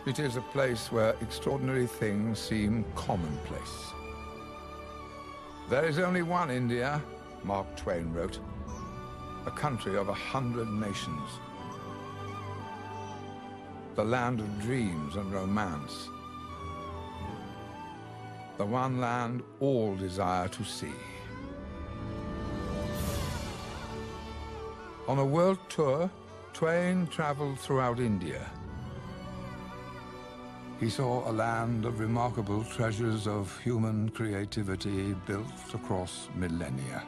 It is a place where extraordinary things seem commonplace. There is only one India, Mark Twain wrote, a country of 100 nations. The land of dreams and romance. The one land all desire to see. On a world tour, Twain traveled throughout India. He saw a land of remarkable treasures of human creativity built across millennia.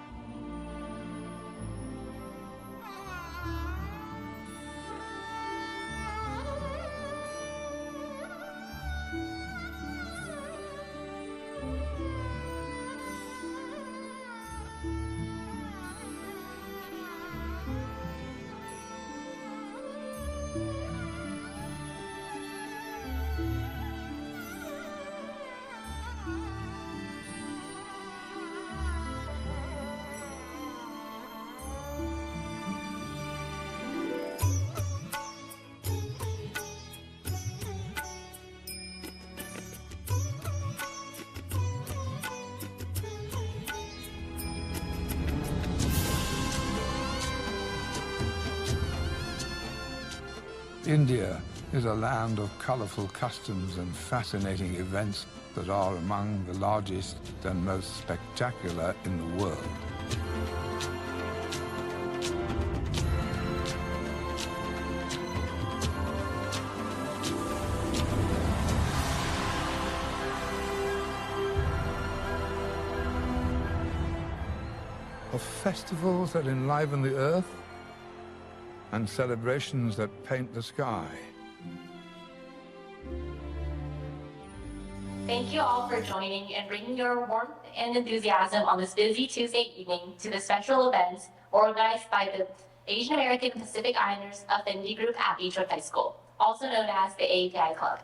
India is a land of colorful customs and fascinating events that are among the largest and most spectacular in the world. Of festivals that enliven the earth, and celebrations that paint the sky. Thank you all for joining and bringing your warmth and enthusiasm on this busy Tuesday evening to the special event organized by the Asian American Pacific Islanders Affinity Group at Beechwood High School, also known as the AAPI Club.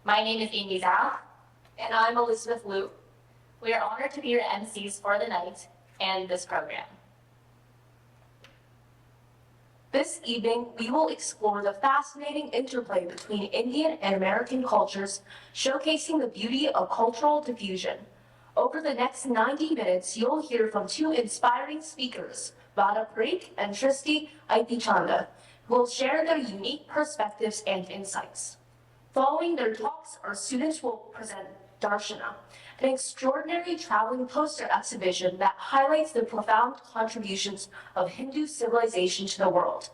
My name is Amy Zhao. And I'm Elizabeth Liu. We are honored to be your MCs for the night and this program. This evening, we will explore the fascinating interplay between Indian and American cultures, showcasing the beauty of cultural diffusion. Over the next 90 minutes, you'll hear from two inspiring speakers, Vada Parikh and Srishti Aipichanda, who will share their unique perspectives and insights. Following their talks, our students will present Darshana, an extraordinary traveling poster exhibition that highlights the profound contributions of Hindu civilization to the world.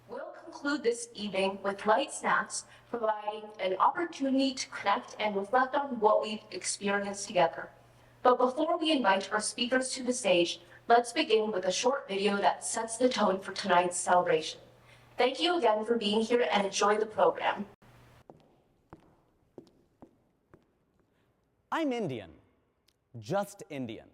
We'll conclude this evening with light snacks, providing an opportunity to connect and reflect on what we've experienced together. But before we invite our speakers to the stage, let's begin with a short video that sets the tone for tonight's celebration. Thank you again for being here and enjoy the program. I'm Indian, just Indian.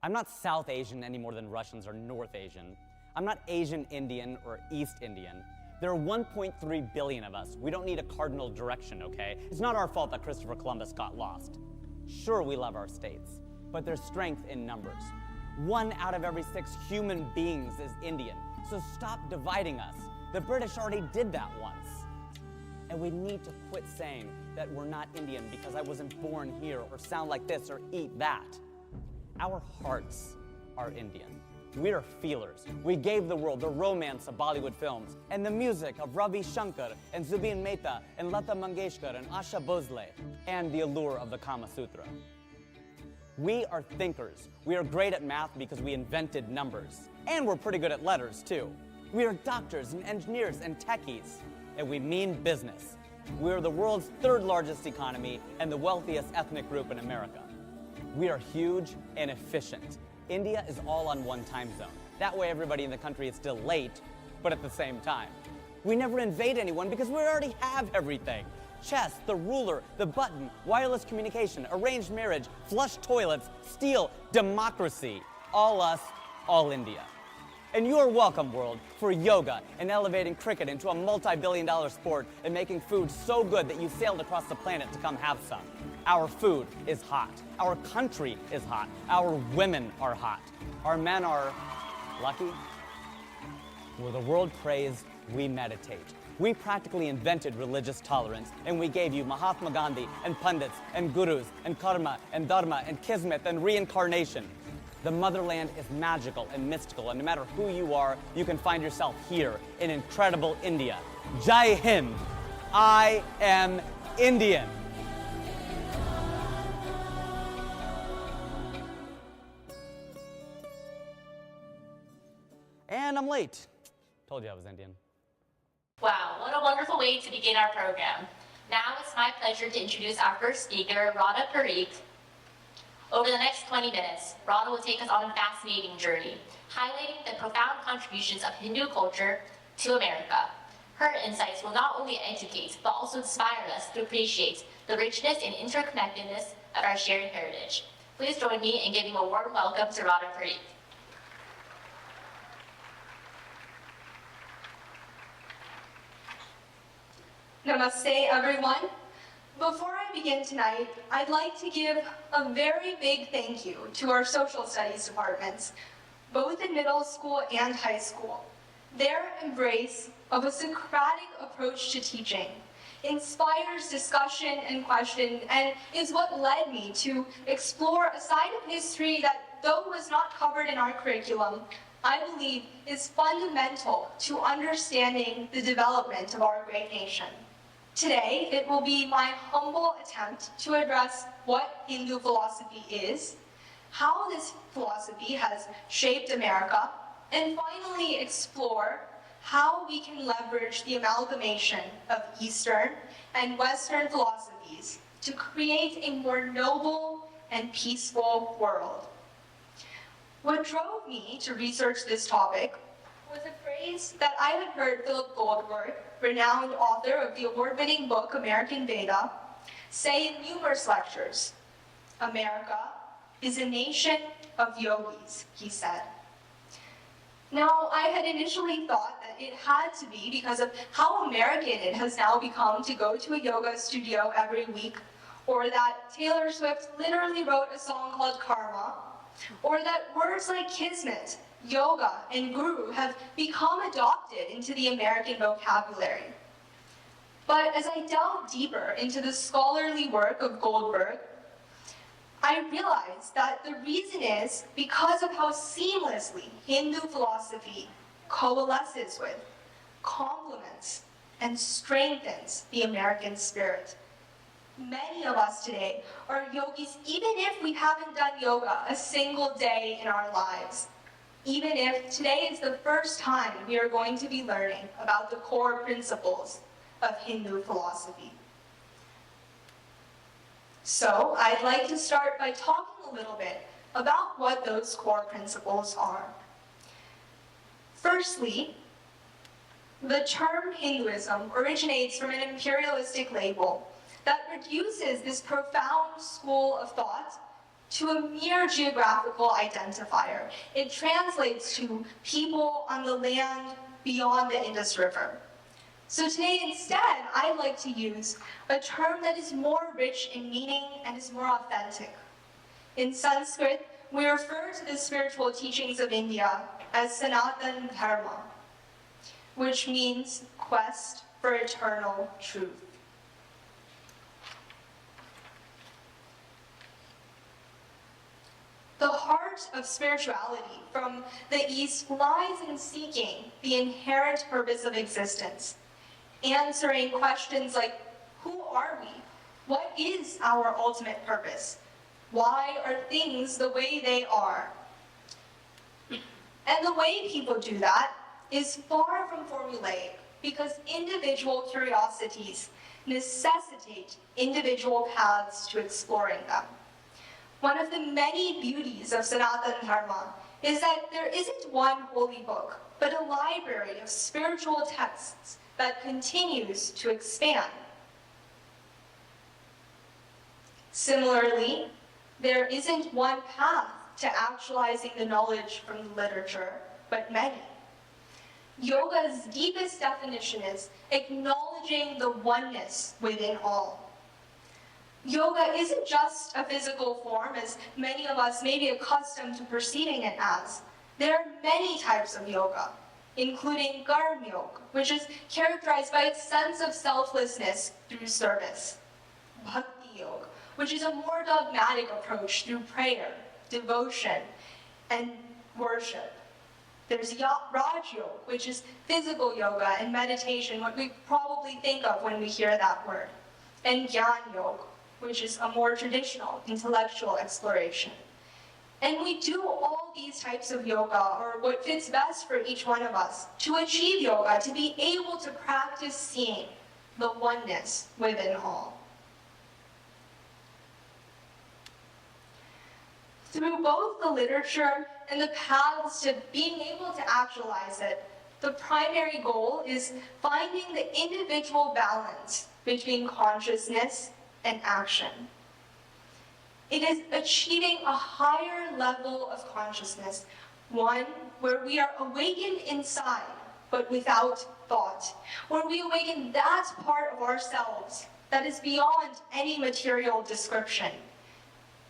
I'm not South Asian any more than Russians are North Asian. I'm not Asian Indian or East Indian. There are 1.3 billion of us. We don't need a cardinal direction, okay? It's not our fault that Christopher Columbus got lost. Sure, we love our states, but there's strength in numbers. 1 out of every 6 human beings is Indian, so stop dividing us. The British already did that once. And we need to quit saying that we're not Indian because I wasn't born here or sound like this or eat that. Our hearts are Indian. We're feelers. We gave the world the romance of Bollywood films and the music of Ravi Shankar and Zubin Mehta and Lata Mangeshkar and Asha Bhosle and the allure of the Kama Sutra. We are thinkers. We are great at math because we invented numbers. And we're pretty good at letters, too. We are doctors and engineers and techies. And we mean business. We're the world's 3rd largest economy and the wealthiest ethnic group in America. We are huge and efficient. India is all on one time zone. That way everybody in the country is still late, but at the same time. We never invade anyone because we already have everything. Chess, the ruler, the button, wireless communication, arranged marriage, flush toilets, steel, democracy. All us, all India. And you're welcome, world, for yoga and elevating cricket into a multi-billion-dollar sport and making food so good that you sailed across the planet to come have some. Our food is hot. Our country is hot. Our women are hot. Our men are lucky. Where the world prays, we meditate. We practically invented religious tolerance, and we gave you Mahatma Gandhi and pundits and gurus and karma and dharma and kismet and reincarnation. The motherland is magical and mystical, and no matter who you are, you can find yourself here in incredible India. Jai Hind. I am Indian. And I'm late. Told you I was Indian. Wow, what a wonderful way to begin our program. Now it's my pleasure to introduce our first speaker, Radha Parikh. Over the next 20 minutes, Radha will take us on a fascinating journey, highlighting the profound contributions of Hindu culture to America. Her insights will not only educate, but also inspire us to appreciate the richness and interconnectedness of our shared heritage. Please join me in giving a warm welcome to Radha Parikh. Namaste, everyone. Before I begin tonight, I'd like to give a very big thank you to our social studies departments, both in middle school and high school. Their embrace of a Socratic approach to teaching inspires discussion and question, and is what led me to explore a side of history that, though was not covered in our curriculum, I believe is fundamental to understanding the development of our great nation. Today, it will be my humble attempt to address what Hindu philosophy is, how this philosophy has shaped America, and finally explore how we can leverage the amalgamation of Eastern and Western philosophies to create a more noble and peaceful world. What drove me to research this topic was a phrase that I had heard Philip Goldberg, renowned author of the award-winning book American Veda, say in numerous lectures. America is a nation of yogis, he said. Now, I had initially thought that it had to be because of how American it has now become to go to a yoga studio every week, or that Taylor Swift literally wrote a song called Karma, or that words like kismet, yoga, and guru have become adopted into the American vocabulary. But as I delved deeper into the scholarly work of Goldberg, I realized that the reason is because of how seamlessly Hindu philosophy coalesces with, complements, and strengthens the American spirit. Many of us today are yogis even if we haven't done yoga a single day in our lives. Even if today is the first time we are going to be learning about the core principles of Hindu philosophy. So I'd like to start by talking a little bit about what those core principles are. Firstly, the term Hinduism originates from an imperialistic label that reduces this profound school of thought to a mere geographical identifier. It translates to people on the land beyond the Indus River. So today, instead, I'd like to use a term that is more rich in meaning and is more authentic. In Sanskrit, we refer to the spiritual teachings of India as Sanatana Dharma, which means quest for eternal truth. The heart of spirituality from the East lies in seeking the inherent purpose of existence, answering questions like, who are we? What is our ultimate purpose? Why are things the way they are? And the way people do that is far from formulaic, because individual curiosities necessitate individual paths to exploring them. One of the many beauties of Sanatana Dharma is that there isn't one holy book, but a library of spiritual texts that continues to expand. Similarly, there isn't one path to actualizing the knowledge from the literature, but many. Yoga's deepest definition is acknowledging the oneness within all. Yoga isn't just a physical form, as many of us may be accustomed to perceiving it as. There are many types of yoga. including Karma Yoga, which is characterized by its sense of selflessness through service. Bhakti Yoga, which is a more dogmatic approach through prayer, devotion, and worship. There's Raj Yoga, which is physical yoga and meditation, what we probably think of when we hear that word. And Gyan Yoga, which is a more traditional intellectual exploration. And we do all these types of yoga, or what fits best for each one of us, to achieve yoga, to be able to practice seeing the oneness within all. Through both the literature and the paths to being able to actualize it, the primary goal is finding the individual balance between consciousness and action. It is achieving a higher level of consciousness, one where we are awakened inside, but without thought, where we awaken that part of ourselves that is beyond any material description.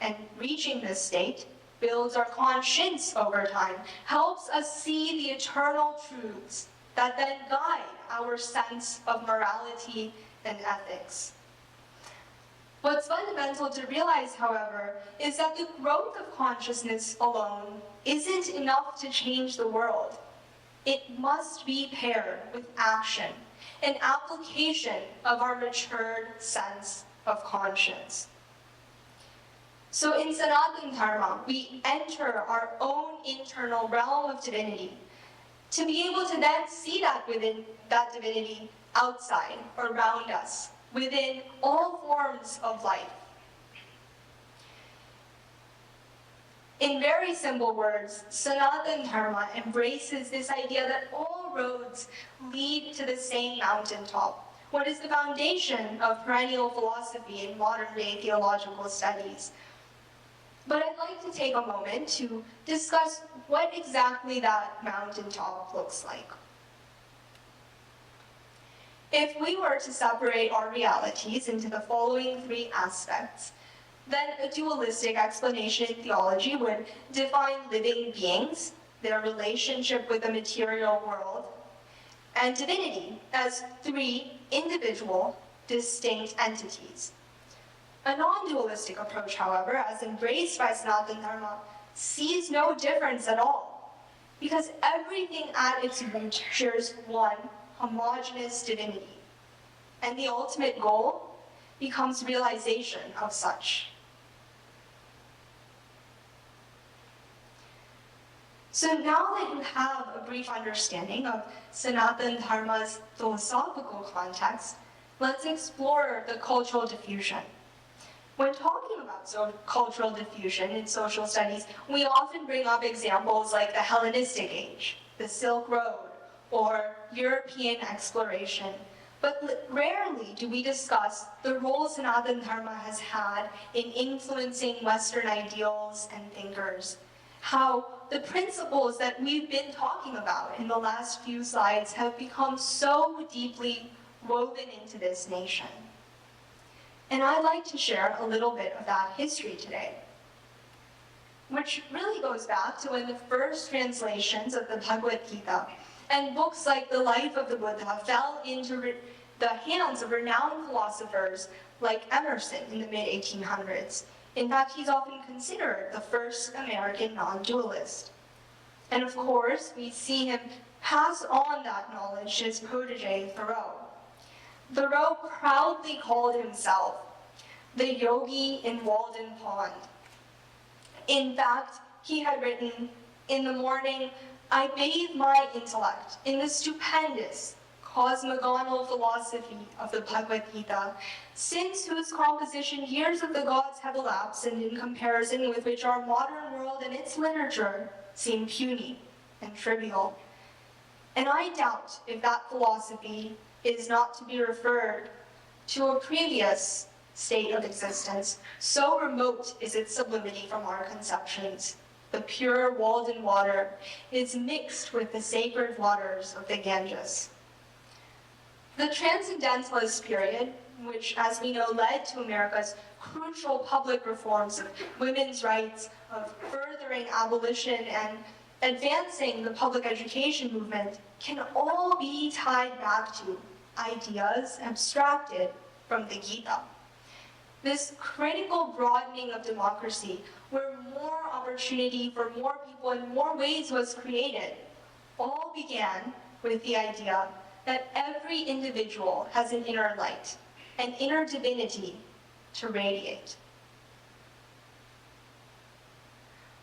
And reaching this state builds our conscience over time, helps us see the eternal truths that then guide our sense of morality and ethics. What's fundamental to realize, however, is that the growth of consciousness alone isn't enough to change the world. It must be paired with action, an application of our matured sense of conscience. So in Sanatana Dharma, we enter our own internal realm of divinity to be able to then see that within that divinity outside, around us, within all forms of life. In very simple words, Sanatana Dharma embraces this idea that all roads lead to the same mountaintop, what is the foundation of perennial philosophy in modern-day theological studies. But I'd like to take a moment to discuss what exactly that mountaintop looks like. If we were to separate our realities into the following three aspects, then a dualistic explanation in theology would define living beings, their relationship with the material world, and divinity as three individual, distinct entities. A non-dualistic approach, however, as embraced by Sanatana Dharma, sees no difference at all, because everything at its root shares one homogeneous divinity, and the ultimate goal becomes realization of such. So now that you have a brief understanding of Sanatana Dharma's philosophical context, let's explore the cultural diffusion. When talking about cultural diffusion in social studies, we often bring up examples like the Hellenistic age, the Silk Road, or European exploration. But rarely do we discuss the role Sanatana Dharma has had in influencing Western ideals and thinkers. How the principles that we've been talking about in the last few slides have become so deeply woven into this nation. And I'd like to share a little bit of that history today, which really goes back to when the first translations of the Bhagavad Gita and books like The Life of the Buddha fell into the hands of renowned philosophers like Emerson in the mid-1800s. In fact, he's often considered the first American non-dualist. And of course, we see him pass on that knowledge to his protege, Thoreau. Thoreau proudly called himself the yogi in Walden Pond. In fact, he had written, "In the morning, I bathe my intellect in the stupendous cosmogonal philosophy of the Bhagavad Gita, since whose composition years of the gods have elapsed, and in comparison with which our modern world and its literature seem puny and trivial. And I doubt if that philosophy is not to be referred to a previous state of existence, so remote is its sublimity from our conceptions. The pure Walden water is mixed with the sacred waters of the Ganges." The Transcendentalist period, which, as we know, led to America's crucial public reforms of women's rights, of furthering abolition and advancing the public education movement can all be tied back to ideas abstracted from the Gita. This critical broadening of democracy, where more opportunity for more people in more ways was created, all began with the idea that every individual has an inner light, an inner divinity to radiate.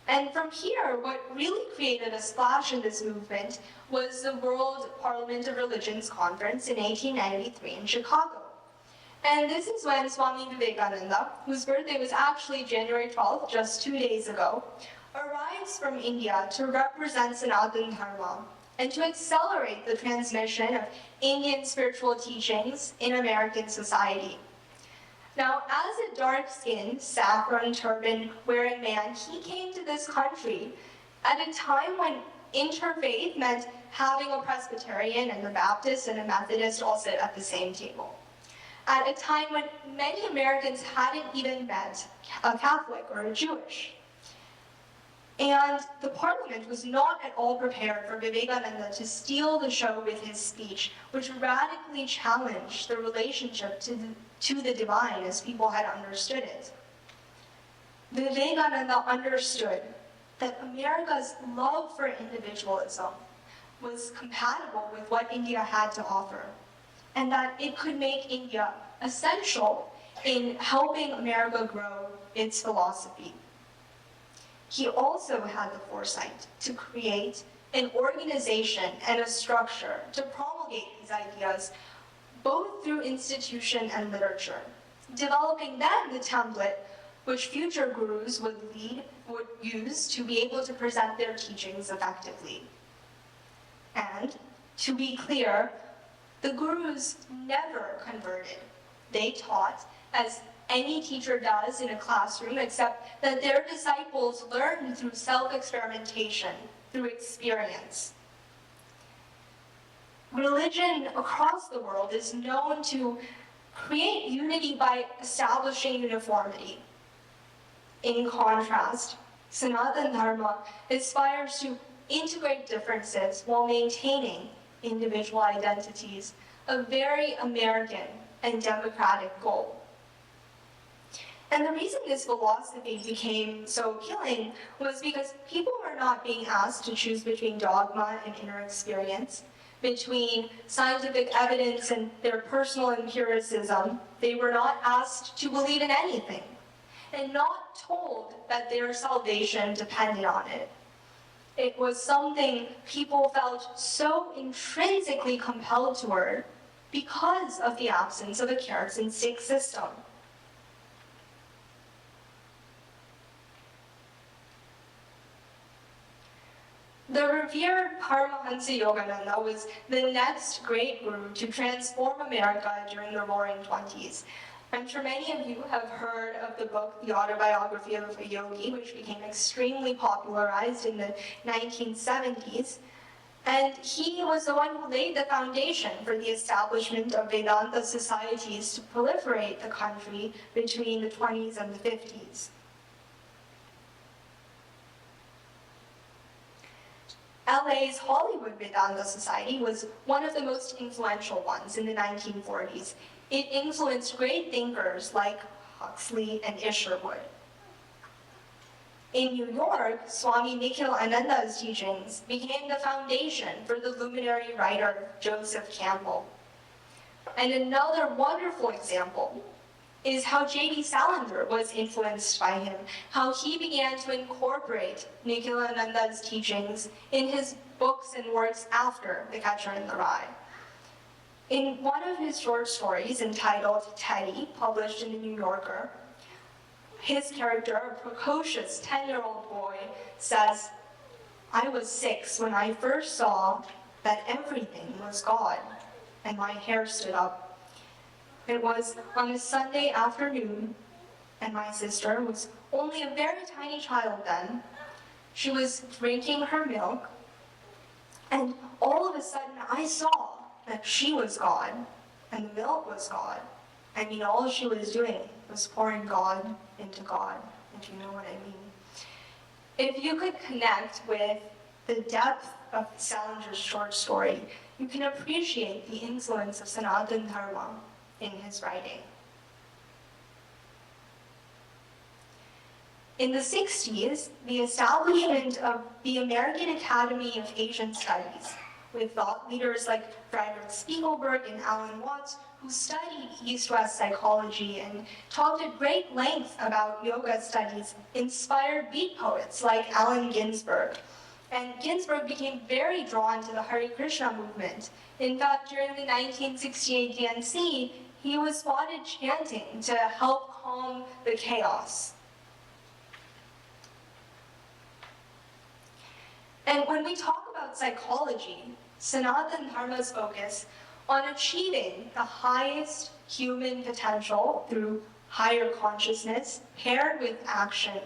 And from here, what really created a splash in this movement was the World Parliament of Religions Conference in 1893 in Chicago. And this is when Swami Vivekananda, whose birthday was actually January 12th, just 2 days ago, arrives from India to represent Sanatana Dharma and to accelerate the transmission of Indian spiritual teachings in American society. Now, as a dark-skinned, saffron turban-wearing man, he came to this country at a time when interfaith meant having a Presbyterian and a Baptist and a Methodist all sit at the same table. At a time when many Americans hadn't even met a Catholic or a Jewish. And the parliament was not at all prepared for Vivekananda to steal the show with his speech, which radically challenged the relationship to the divine as people had understood it. Vivekananda understood that America's love for individualism was compatible with what India had to offer, and that it could make India essential in helping America grow its philosophy. He also had the foresight to create an organization and a structure to promulgate these ideas, both through institution and literature, developing then the template which future gurus would use to be able to present their teachings effectively. And, to be clear, the gurus never converted. They taught as any teacher does in a classroom, except that their disciples learned through self-experimentation, through experience. Religion across the world is known to create unity by establishing uniformity. In contrast, Sanatana Dharma aspires to integrate differences while maintaining individual identities, a very American and democratic goal. And the reason this philosophy became so appealing was because people were not being asked to choose between dogma and inner experience, between scientific evidence and their personal empiricism. They were not asked to believe in anything, and not told that their salvation depended on it. It was something people felt so intrinsically compelled toward because of the absence of a carrots and sticks system. The revered Paramahansa Yogananda was the next great guru to transform America during the Roaring '20s. I'm sure many of you have heard of the book, The Autobiography of a Yogi, which became extremely popularized in the 1970s. And he was the one who laid the foundation for the establishment of Vedanta societies to proliferate the country between the 20s and the 50s. LA's Hollywood Vedanta Society was one of the most influential ones in the 1940s. It influenced great thinkers like Huxley and Isherwood. In New York, Swami Nikhilananda's teachings became the foundation for the luminary writer Joseph Campbell. And another wonderful example is how J.D. Salinger was influenced by him, how he began to incorporate Nikhilananda's teachings in his books and works after The Catcher in the Rye. In one of his short stories entitled Teddy, published in The New Yorker, his character, a precocious 10-year-old boy, says, "I was 6 when I first saw that everything was God, and my hair stood up. It was on a Sunday afternoon, and my sister was only a very tiny child then. She was drinking her milk, and all of a sudden I saw that she was God, and the milk was God. I mean, all she was doing was pouring God, if you know what I mean." If you could connect with the depth of Salinger's short story, you can appreciate the influence of Sanatana Dharma in his writing. In the 60s, the establishment of the American Academy of Asian Studies, with thought leaders like Frederick Spiegelberg and Alan Watts, who studied East-West psychology and talked at great length about yoga studies, inspired beat poets like Allen Ginsberg. And Ginsberg became very drawn to the Hare Krishna movement. In fact, during the 1968 DNC, he was spotted chanting to help calm the chaos. And when we talk about psychology, Sanatana Dharma's focus on achieving the highest human potential through higher consciousness paired with action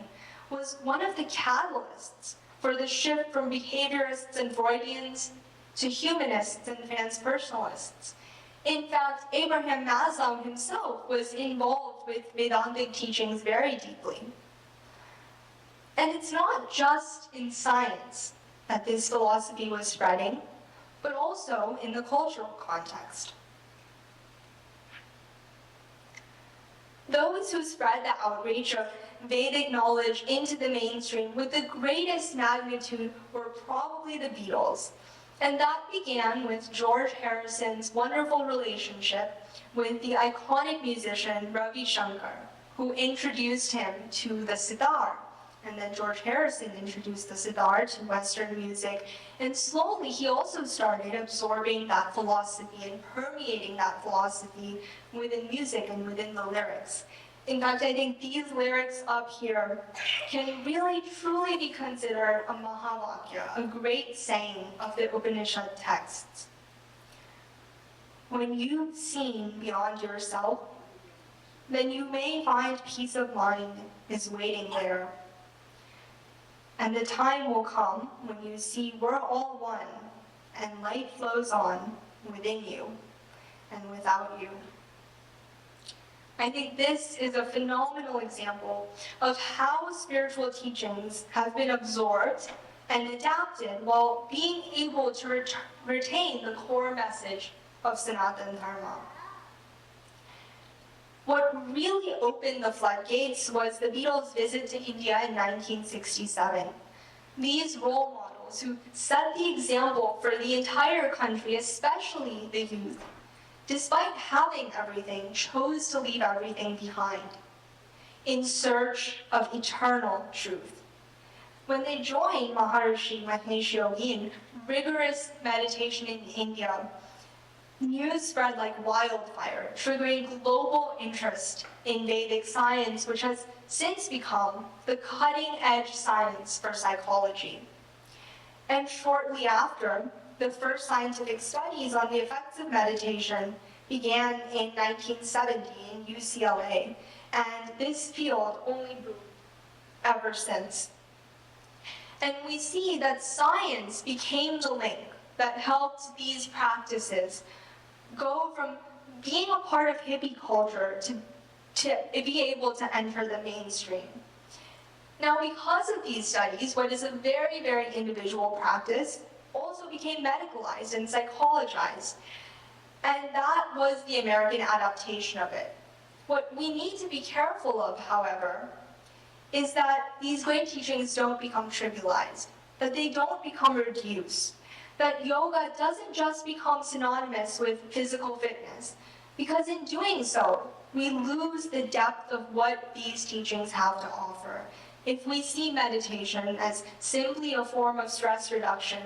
was one of the catalysts for the shift from behaviorists and Freudians to humanists and transpersonalists. In fact, Abraham Maslow himself was involved with Vedantic teachings very deeply. And it's not just in science that this philosophy was spreading, but also in the cultural context. Those who spread the outreach of Vedic knowledge into the mainstream with the greatest magnitude were probably the Beatles. And that began with George Harrison's wonderful relationship with the iconic musician Ravi Shankar, who introduced him to the sitar. And then George Harrison introduced the sitar to Western music. And slowly he also started absorbing that philosophy and permeating that philosophy within music and within the lyrics. In fact, I think these lyrics up here can really truly be considered a Mahavakya, a great saying of the Upanishad texts. When you've seen beyond yourself, then you may find peace of mind is waiting there. And the time will come when you see we're all one, and light flows on within you and without you. I think this is a phenomenal example of how spiritual teachings have been absorbed and adapted while being able to retain the core message of Sanatana Dharma. What really opened the floodgates was the Beatles' visit to India in 1967. These role models who set the example for the entire country, especially the youth, despite having everything, chose to leave everything behind in search of eternal truth. When they joined Maharishi Mahesh Yogi in rigorous meditation in India, news spread like wildfire, triggering global interest in Vedic science, which has since become the cutting-edge science for psychology. And shortly after, the first scientific studies on the effects of meditation began in 1970 in UCLA, and this field only boomed ever since. And we see that science became the link that helped these practices go from being a part of hippie culture to be able to enter the mainstream. Now, because of these studies, what is a very, very individual practice also became medicalized and psychologized. And that was the American adaptation of it. What we need to be careful of, however, is that these great teachings don't become trivialized, that they don't become reduced, that yoga doesn't just become synonymous with physical fitness, because in doing so, we lose the depth of what these teachings have to offer. If we see meditation as simply a form of stress reduction,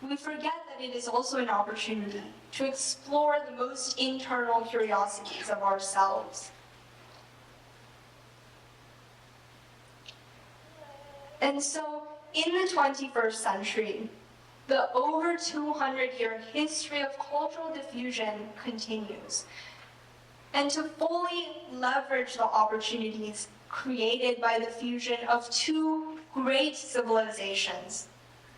we forget that it is also an opportunity to explore the most internal curiosities of ourselves. And so, in the 21st century, the over 200-year history of cultural diffusion continues. And to fully leverage the opportunities created by the fusion of two great civilizations,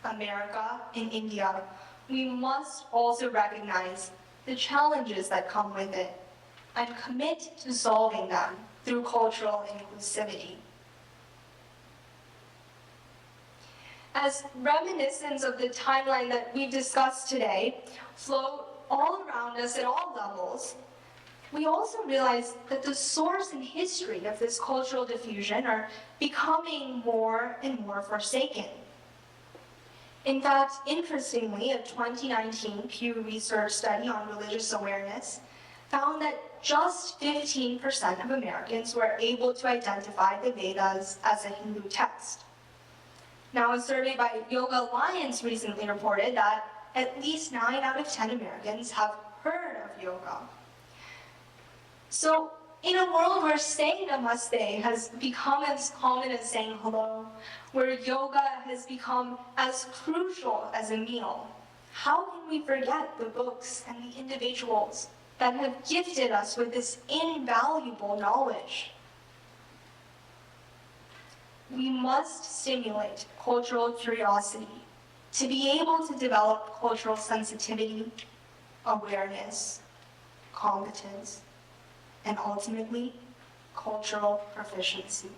America and India, we must also recognize the challenges that come with it and commit to solving them through cultural inclusivity. as reminiscence of the timeline that we've discussed today float all around us at all levels, we also realize that the source and history of this cultural diffusion are becoming more and more forsaken. In fact, interestingly, a 2019 Pew Research study on religious awareness found that just 15% of Americans were able to identify the Vedas as a Hindu text. Now, a survey by Yoga Alliance recently reported that at least 9 out of 10 Americans have heard of yoga. So, in a world where saying namaste has become as common as saying hello, where yoga has become as crucial as a meal, how can we forget the books and the individuals that have gifted us with this invaluable knowledge? We must stimulate cultural curiosity to be able to develop cultural sensitivity, awareness, competence, and ultimately, cultural proficiency.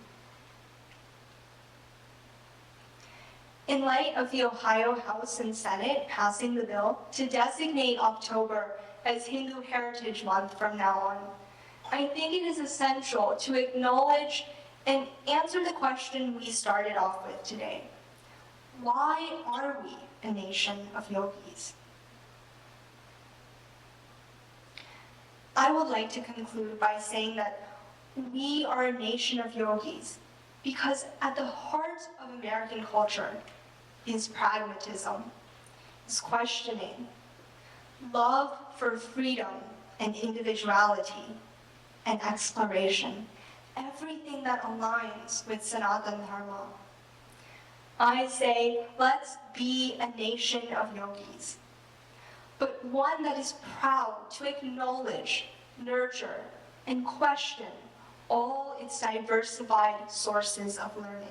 In light of the Ohio House and Senate passing the bill to designate October as Hindu Heritage Month from now on, I think it is essential to acknowledge and answer the question we started off with today. Why are we a nation of yogis? I would like to conclude by saying that we are a nation of yogis because at the heart of American culture is pragmatism, is questioning, love for freedom and individuality, and exploration, everything that aligns with Sanatana Dharma. I say, let's be a nation of yogis, but one that is proud to acknowledge, nurture, and question all its diversified sources of learning.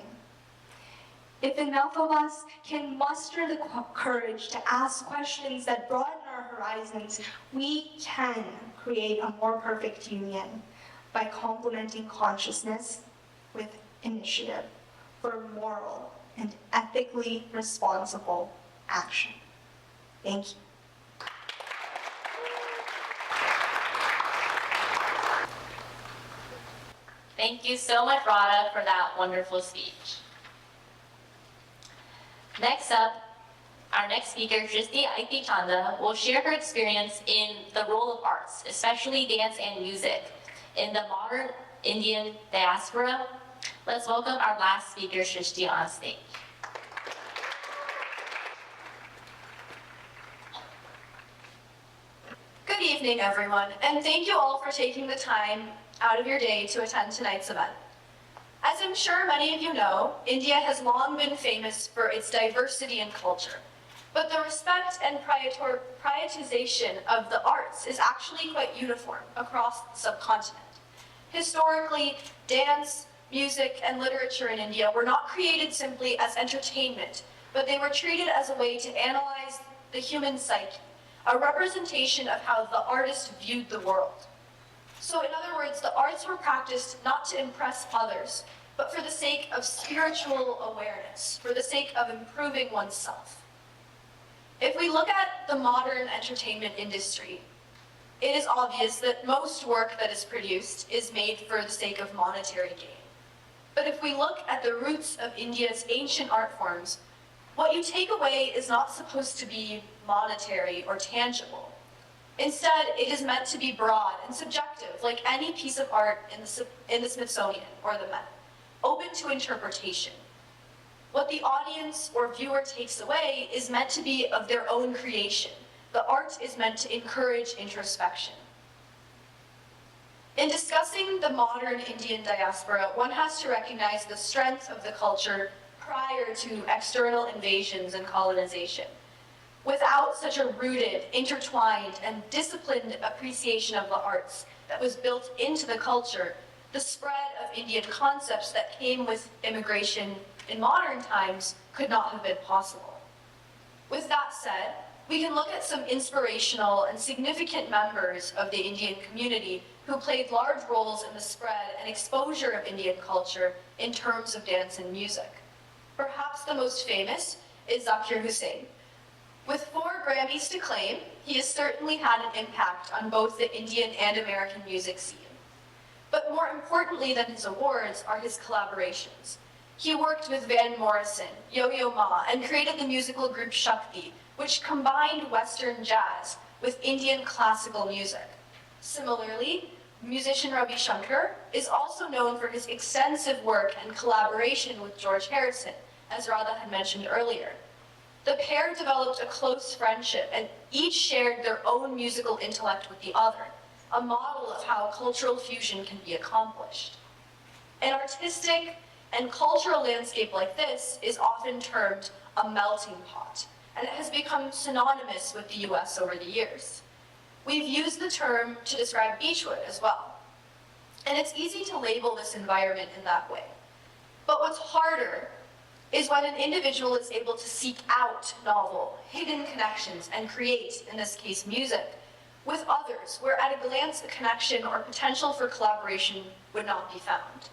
If enough of us can muster the courage to ask questions that broaden our horizons, we can create a more perfect union by complementing consciousness with initiative for moral and ethically responsible action. Thank you. Thank you so much, Radha, for that wonderful speech. Next up, our next speaker, Shristi Aiti Chanda, will share her experience in the role of arts, especially dance and music, in the modern Indian diaspora. Let's welcome our last speaker, Shristi, on stage. Good evening, everyone, and thank you all for taking the time out of your day to attend tonight's event. As I'm sure many of you know, India has long been famous for its diversity and culture, but the respect and prioritization of the arts is actually quite uniform across the subcontinent. Historically, dance, music, and literature in India were not created simply as entertainment, but they were treated as a way to analyze the human psyche, a representation of how the artist viewed the world. So in other words, the arts were practiced not to impress others, but for the sake of spiritual awareness, for the sake of improving oneself. If we look at the modern entertainment industry, it is obvious that most work that is produced is made for the sake of monetary gain. But if we look at the roots of India's ancient art forms, what you take away is not supposed to be monetary or tangible. Instead, it is meant to be broad and subjective, like any piece of art in the Smithsonian or the Met, open to interpretation. What the audience or viewer takes away is meant to be of their own creation. The art is meant to encourage introspection. In discussing the modern Indian diaspora, one has to recognize the strength of the culture prior to external invasions and colonization. Without such a rooted, intertwined, and disciplined appreciation of the arts that was built into the culture, the spread of Indian concepts that came with immigration in modern times could not have been possible. With that said, we can look at some inspirational and significant members of the Indian community who played large roles in the spread and exposure of Indian culture in terms of dance and music. Perhaps the most famous is Zakir Hussain. With 4 Grammys to claim, he has certainly had an impact on both the Indian and American music scene. But more importantly than his awards are his collaborations. He worked with Van Morrison, Yo-Yo Ma, and created the musical group Shakti, which combined Western jazz with Indian classical music. Similarly, musician Ravi Shankar is also known for his extensive work and collaboration with George Harrison, as Radha had mentioned earlier. The pair developed a close friendship and each shared their own musical intellect with the other, a model of how cultural fusion can be accomplished. An artistic and cultural landscape like this is often termed a melting pot, and it has become synonymous with the US over the years. We've used the term to describe Beachwood as well, and it's easy to label this environment in that way. But what's harder is when an individual is able to seek out novel, hidden connections and create, in this case, music, with others, where at a glance a connection or potential for collaboration would not be found.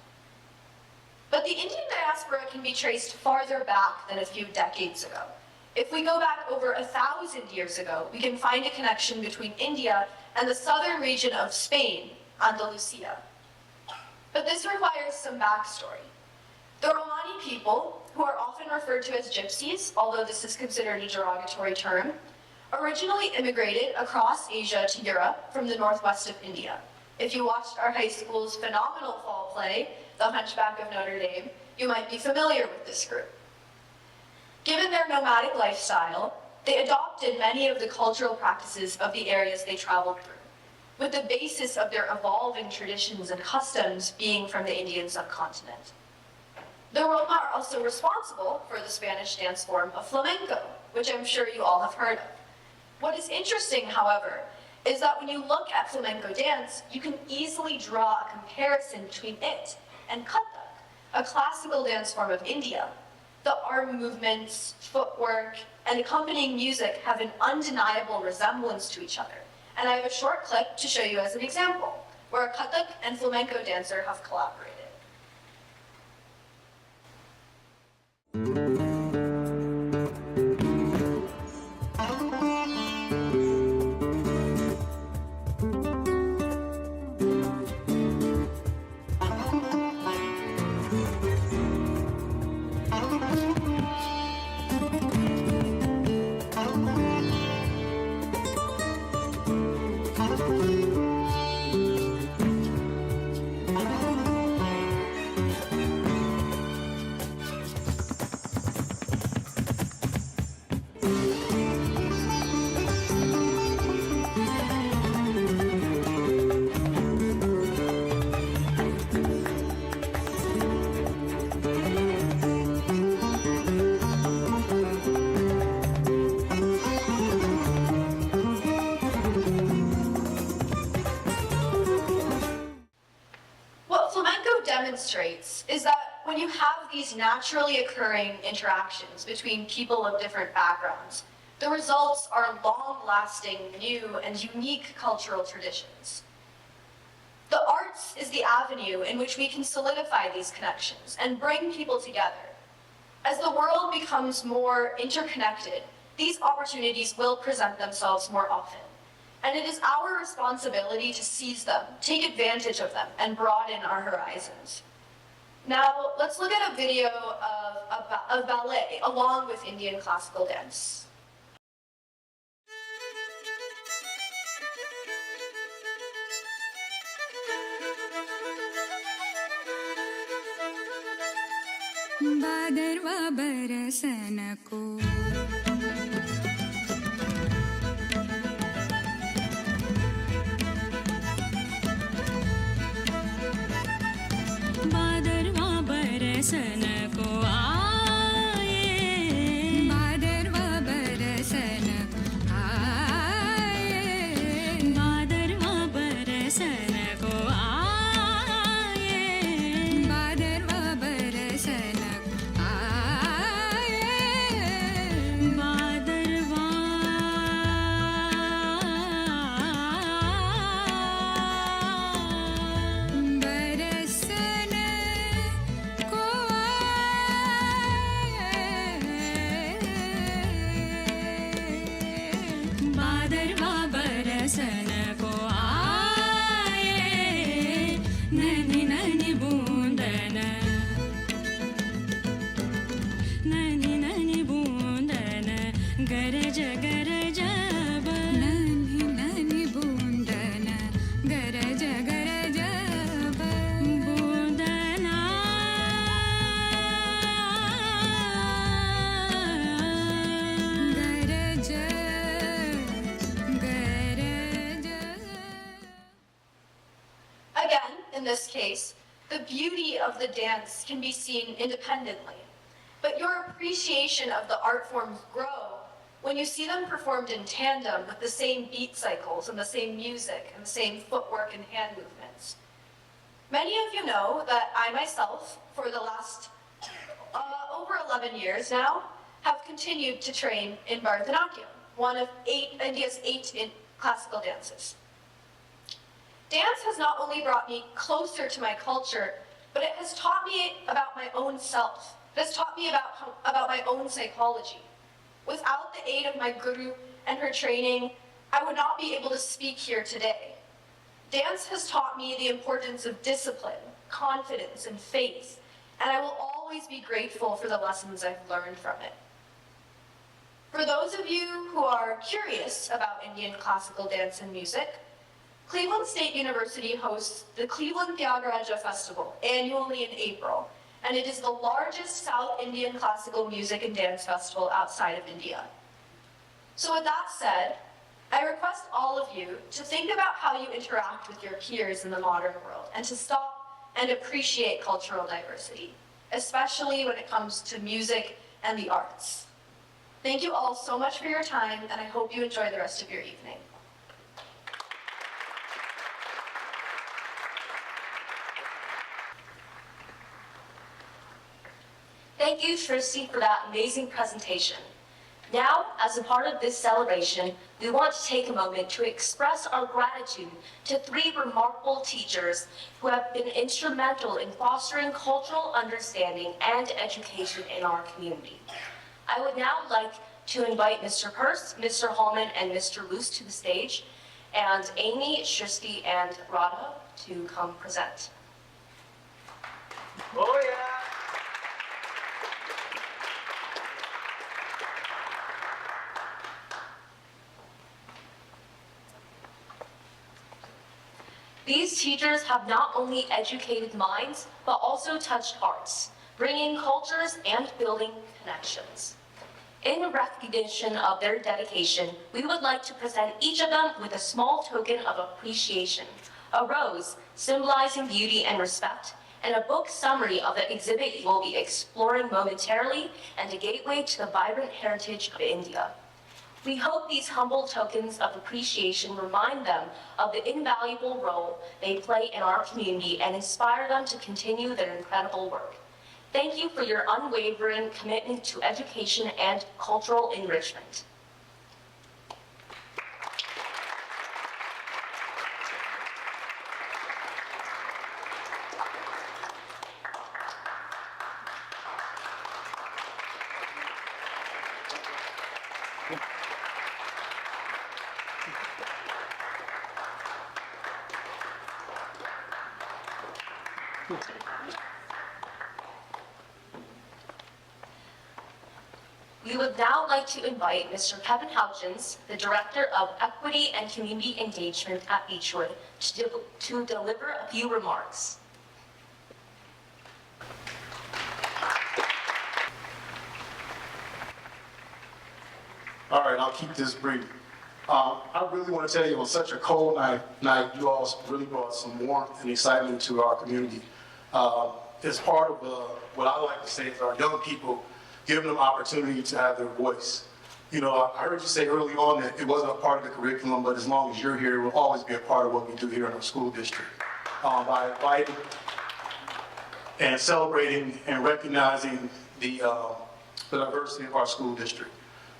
But the Indian diaspora can be traced farther back than a few decades ago. If we go back over 1,000 years ago, we can find a connection between India and the southern region of Spain, Andalusia. But this requires some backstory. The Romani people, who are often referred to as gypsies, although this is considered a derogatory term, originally immigrated across Asia to Europe from the northwest of India. If you watched our high school's phenomenal fall play, The Hunchback of Notre Dame, you might be familiar with this group. Given their nomadic lifestyle, they adopted many of the cultural practices of the areas they traveled through, with the basis of their evolving traditions and customs being from the Indian subcontinent. The Roma are also responsible for the Spanish dance form of flamenco, which I'm sure you all have heard of. What is interesting, however, is that when you look at flamenco dance, you can easily draw a comparison between it and Kathak, a classical dance form of India. The arm movements, footwork, and accompanying music have an undeniable resemblance to each other. And I have a short clip to show you as an example, where a Kathak and flamenco dancer have collaborated. Demonstrates is that when you have these naturally occurring interactions between people of different backgrounds, the results are long-lasting, new, and unique cultural traditions. The arts is the avenue in which we can solidify these connections and bring people together. As the world becomes more interconnected, these opportunities will present themselves more often. And it is our responsibility to seize them, take advantage of them, and broaden our horizons. Now, let's look at a video of ballet along with Indian classical dance. बादरवा बरसन को बादरवा बरसन को आए बादरवा बरसन आए बादरवा बरसन को आए बादरवा बरसन आए बादरवा बरसन को आए Again, in this case, the beauty of the dance can be seen independently, but your appreciation of the art forms grow when you see them performed in tandem with the same beat cycles and the same music and the same footwork and hand movements. Many of you know that I myself, for the last over 11 years now, have continued to train in Bharatanatyam, one of India's 8 classical dances. Dance has not only brought me closer to my culture, but it has taught me about my own self. It has taught me about my own psychology. Without the aid of my guru and her training, I would not be able to speak here today. Dance has taught me the importance of discipline, confidence, and faith, and I will always be grateful for the lessons I've learned from it. For those of you who are curious about Indian classical dance and music, Cleveland State University hosts the Cleveland Tyagaraja Festival annually in April, and it is the largest South Indian classical music and dance festival outside of India. So with that said, I request all of you to think about how you interact with your peers in the modern world and to stop and appreciate cultural diversity, especially when it comes to music and the arts. Thank you all so much for your time, and I hope you enjoy the rest of your evening. Thank you, Shristi, for that amazing presentation. Now, as a part of this celebration, we want to take a moment to express our gratitude to 3 remarkable teachers who have been instrumental in fostering cultural understanding and education in our community. I would now like to invite Mr. Peirce, Mr. Hallman, and Mr. Luce to the stage, and Amy, Shristi, and Radha to come present. Oh yeah! These teachers have not only educated minds, but also touched hearts, bringing cultures and building connections. In recognition of their dedication, we would like to present each of them with a small token of appreciation, a rose symbolizing beauty and respect, and a book summary of the exhibit you will be exploring momentarily, and a gateway to the vibrant heritage of India. We hope these humble tokens of appreciation remind them of the invaluable role they play in our community and inspire them to continue their incredible work. Thank you for your unwavering commitment to education and cultural enrichment. We would now like to invite Mr. Kevin Houchins, the Director of Equity and Community Engagement at Beechwood, to deliver a few remarks. All right, I'll keep this brief. I really want to tell you, on such a cold night, you all really brought some warmth and excitement to our community. As part of what I like to say is our young people, giving them opportunity to have their voice. You know, I heard you say early on that it wasn't a part of the curriculum, but as long as you're here, it will always be a part of what we do here in our school district. By inviting and celebrating and recognizing the diversity of our school district.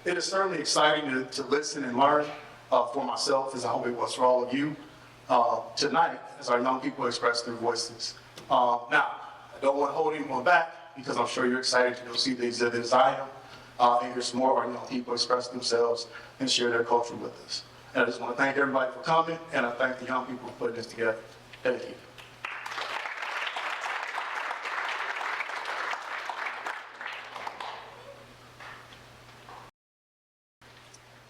It is certainly exciting to listen and learn for myself, as I hope it was for all of you, tonight as our young people express their voices. Now, I don't want to hold anyone back, because I'm sure you're excited to go see the exhibit as I am, and hear some more of our young people express themselves and share their culture with us. And I just want to thank everybody for coming, and I thank the young people for putting this together. Thank you.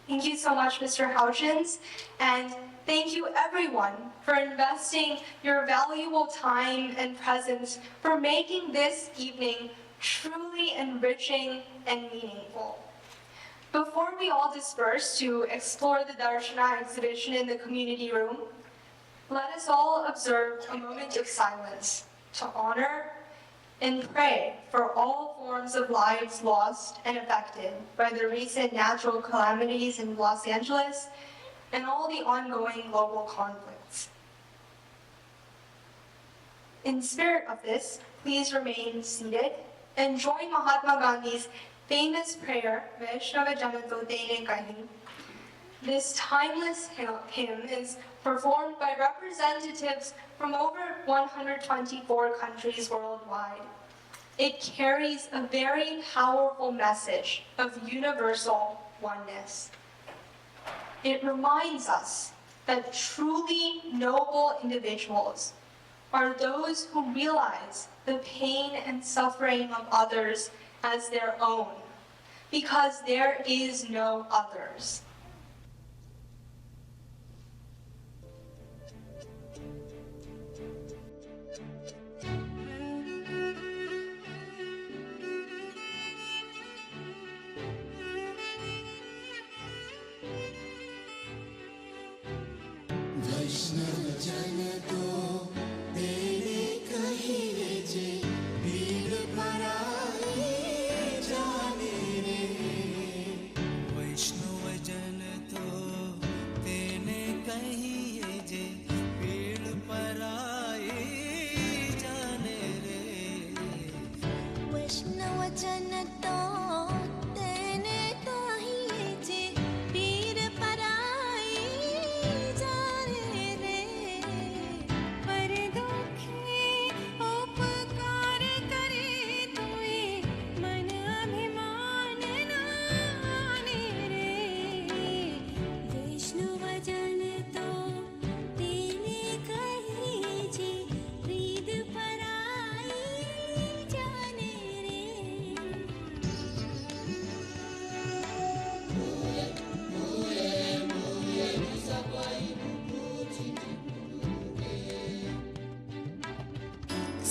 Thank you so much, Mr. Houchins, and thank you everyone for investing your valuable time and presence for making this evening truly enriching and meaningful. Before we all disperse to explore the Darshana exhibition in the community room, Let us all observe a moment of silence to honor and pray for all forms of lives lost and affected by the recent natural calamities in Los Angeles and all the ongoing global conflicts. In spirit of this, please remain seated and join Mahatma Gandhi's famous prayer, Vaishnava Janato Tene Kahi. This timeless hymn is performed by representatives from over 124 countries worldwide. It carries a very powerful message of universal oneness. It reminds us that truly noble individuals are those who realize the pain and suffering of others as their own, because there is no others.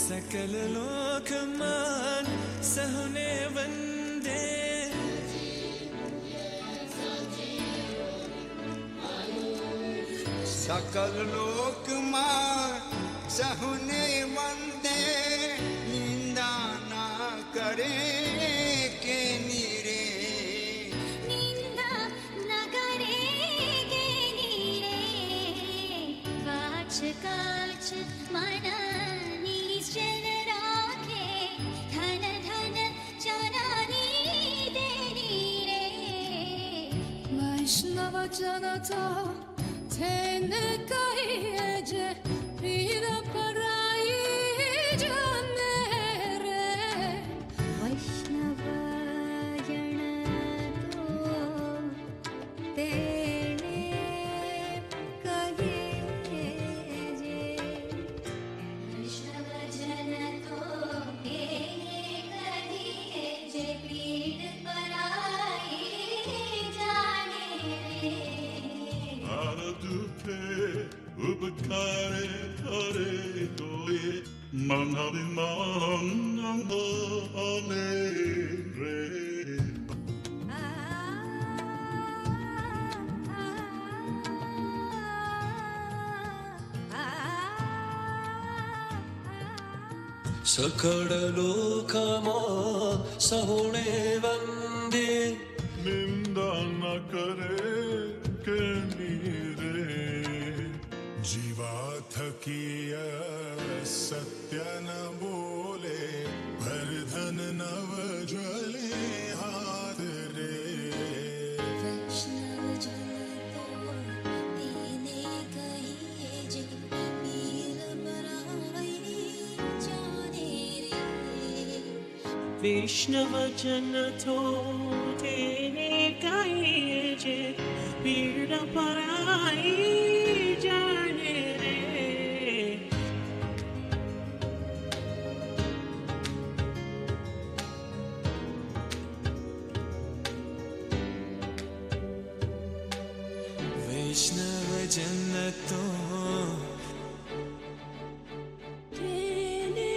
सकल लोक मान सहने वंदे सकल लोक मान सहने वंदे निंदा ना करे के नीरे निंदा न करेगे नीरे वाच काच मन निश्चल राखे धन धन चरानी देनी रे वैष्णव जन तो तेन कहिए जे पीर पराई जाने रे वैष्णव जन तो तेने कहिए जे वैष्णव जन तो तेने कहिए जे पीर पराई जाने रे उपकारे करे कोई मनभिमान बने रे सकल लोकमा सहुने वंदे निंदा न करे के नीरे जीवा थकिय सत्य न बोले भर धन नव ज्वले हाथ रे वैष्णव जन तो तेने कहिए जे पीर पराई जाने रे वैष्णव जन तो तेने कहिए जे पीड़ पराई जाने रे वैष्णव जन तो तेने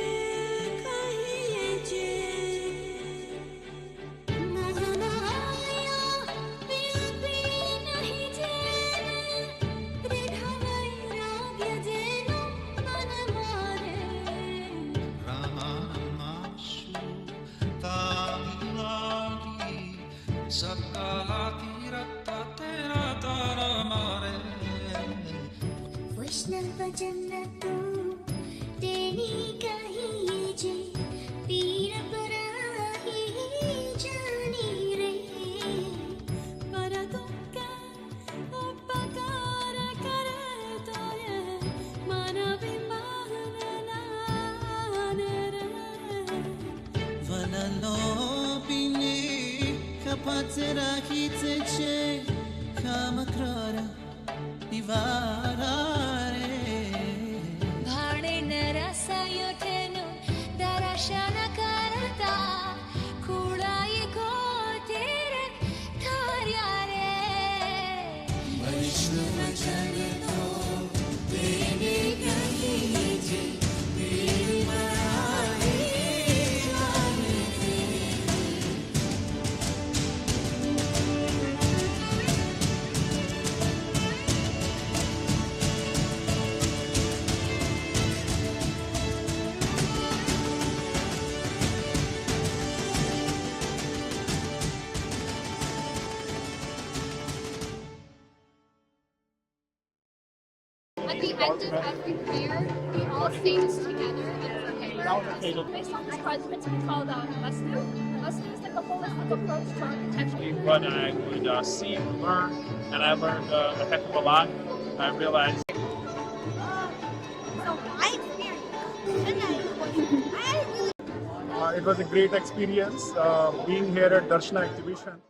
कहिए जे महामाया व्यापी नहीं जेने दृढ़ तो तेरी कहीं जे पीर पराही जानी रे पर तुका उपकार करता है मन विमान रे Vanalo bini kapatera hitse kamakrara divarare भाणे नरसायो ठेनो दर्शन करता खुड़ाई को तेरे थार्या रे वैष्णव जन तो तेरे कहीं जे पीर पराई जाने रे At the end of every year, we all say this together and remember. Based on this president, we call it Western. Western is like a holistic approach to architecture. What I would see and learn, and I learned a heck of a lot. I realized So my experience tonight was it was a great experience being here at Darshana exhibition.